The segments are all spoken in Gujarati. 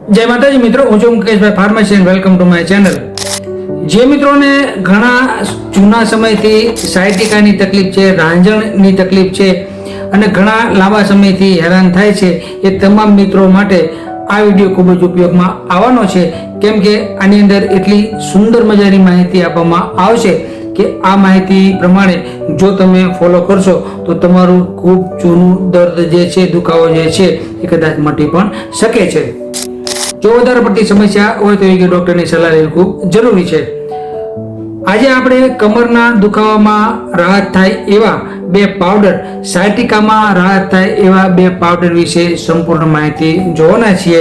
जय माताजी मित्रों, हूँ छुं मुकेशभाई pharmacy and welcome to my channel. जे मित्रों ने घણા જૂના સમયથી સાયટિકાની તકલીફ છે, રાંજણની તકલીફ છે અને ઘણા લાંબા સમયથી હેરાન થાય છે, એ તમામ મિત્રો માટે આ વિડીયો ખૂબ જ ઉપયોગમાં આવવાનો છે, કેમ કે આની અંદર એટલી સુંદર મજાની માહિતી આપવામાં આવશે કે આ માહિતી પ્રમાણે જો તમે ફોલો કરશો તો તમારું ખૂબ જૂનું દર્દ જે છે, દુખાવો જે છે એ કદાચ મટી પણ શકે છે। જો વધારે પડતી સમસ્યા હોય તો યોગ્ય ડોક્ટરની સલાહ લેવી ખૂબ જરૂરી છે। આજે આપણે કમરના દુખાવામાં રાહત થાય એવા બે પાવડર, સાયટિકામાં રાહત થાય એવા બે પાવડર વિશે સંપૂર્ણ માહિતી જોવાના છીએ।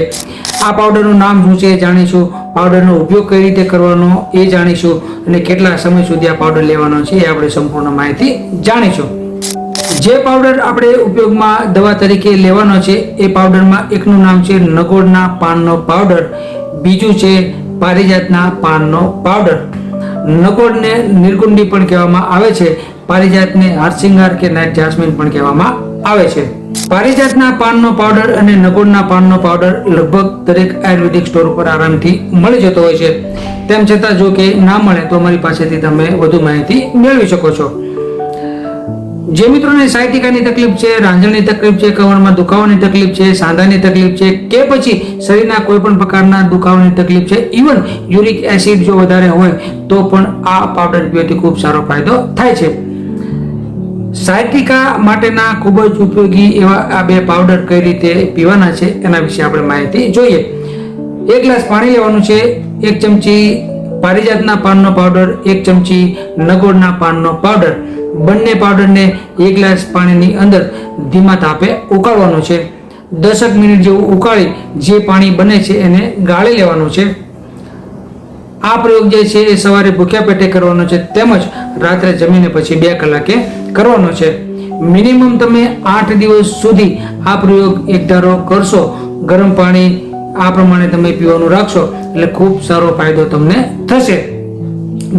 આ પાવડરનું નામ શું છે જાણીશું, પાવડરનો ઉપયોગ કઈ રીતે કરવાનો એ જાણીશું અને કેટલા સમય સુધી આ પાવડર લેવાનો છે એ આપણે સંપૂર્ણ માહિતી જાણીશું। જે પાવડર આપણે ઉપયોગમાં દવા તરીકે લેવાનો છે એ પાવડરમાં એકનું નામ છે નગોડના પાનનો પાવડર, બીજું છે પારિજાતના પાનનો પાવડર। નગોડને નિર્ગુંડી પણ કહેવામાં આવે છે, પારિજાતને હરસિંગાર કે નાઇટ જાસ્મીન પણ કહેવામાં આવે છે। પારિજાતના પાનનો પાવડર અને નગોડના પાનનો પાવડર લગભગ દરેક આયુર્વેદિક સ્ટોર પર આરામથી મળી જતો હોય છે। તેમ છતાં જો કે ના મળે તો અમારી પાસેથી તમે વધુ માહિતી મેળવી શકો છો। જે મિત્રોને સાયટિકાની તકલીફ છે, રાંજણની તકલીફ છે, કમરમાં દુખાવાની તકલીફ છે, સાંધાની તકલીફ છે કે પછી શરીરના કોઈ પણ પ્રકારના દુખાવાની તકલીફ છે, ઇવન યુરિક એસિડ જો વધારે હોય તો પણ આ પાવડર પીવાથી ખૂબ સારો ફાયદો થાય છે। સાયટિકા માટેના ખૂબ જ ઉપયોગી એવા આ બે પાવડર કઈ રીતે પીવાના છે એના વિશે આપણે માહિતી જોઈએ। 1 ગ્લાસ પાણી લેવાનું છે, 1 ચમચી પારિજાતના પાનનો પાવડર, 1 ચમચી નગોડના પાનનો પાવડર, બંને પાવડરને 1 ગ્લાસ પાણીની અંદર ધીમા તાપે ઉકાળવાનું છે। 10 મિનિટ જેવું ઉકાળી જે પાણી બને છે એને ગાળી લેવાનું છે। આ પ્રયોગ જે છે એ સવારે ભૂખ્યા પેટે કરવાનો છે, તેમજ રાત્રે જમીને પછી 2 કલાકે કરવાનો છે। મિનિમમ તમે 8 દિવસ સુધી આ પ્રયોગ એક ધારો કરશો, ગરમ પાણી આ પ્રમાણે તમે પીવાનું રાખશો એટલે ખૂબ સારો ફાયદો તમને થશે।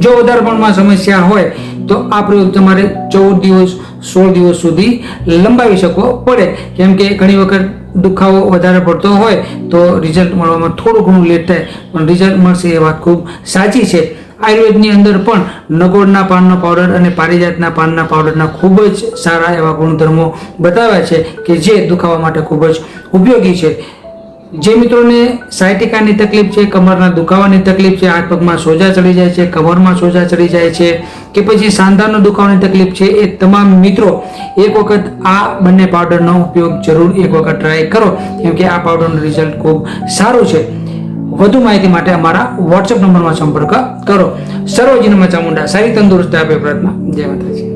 જો વધારે પ્રમાણમાં સમસ્યા હોય તો આ પ્રયોગ તમારે 14 દિવસ 16 દિવસ સુધી લંબાવી શકો પડે, કેમ કે ઘણી વખત દુખાવો વધારે પડતો હોય તો રિઝલ્ટ મળવામાં થોડું ઘણું લેટ થાય, પણ રિઝલ્ટ મળશે એ વાત ખૂબ સાચી છે। આયુર્વેદની અંદર પણ નગોડના પાનનો પાવડર અને પારિજાતના પાનના પાવડરના ખૂબ જ સારા એવા ગુણધર્મો બતાવ્યા છે કે જે દુખાવા માટે ખૂબ જ ઉપયોગી છે। જે મિત્રોને સાયટિકાની તકલીફ છે, કમરના દુખાવાની તકલીફ છે, હાથ પગમાં સોજા ચડી જાય છે, કમરમાં સોજા ચડી જાય છે કે પછી સાંધાનો દુખાવાની તકલીફ છે, એ તમામ મિત્રો એક વખત આ બંને પાવડરનો ઉપયોગ જરૂર એક વખત ટ્રાય કરો, કેમ કે આ પાવડરનું રિઝલ્ટ ખૂબ સારું છે। વધુ માહિતી માટે અમારા વોટ્સએપ નંબરમાં સંપર્ક કરો। સર્વજનમાં ચામુંડા સારી તંદુરસ્તી આપે પ્રાર્થના। જય માતાજી।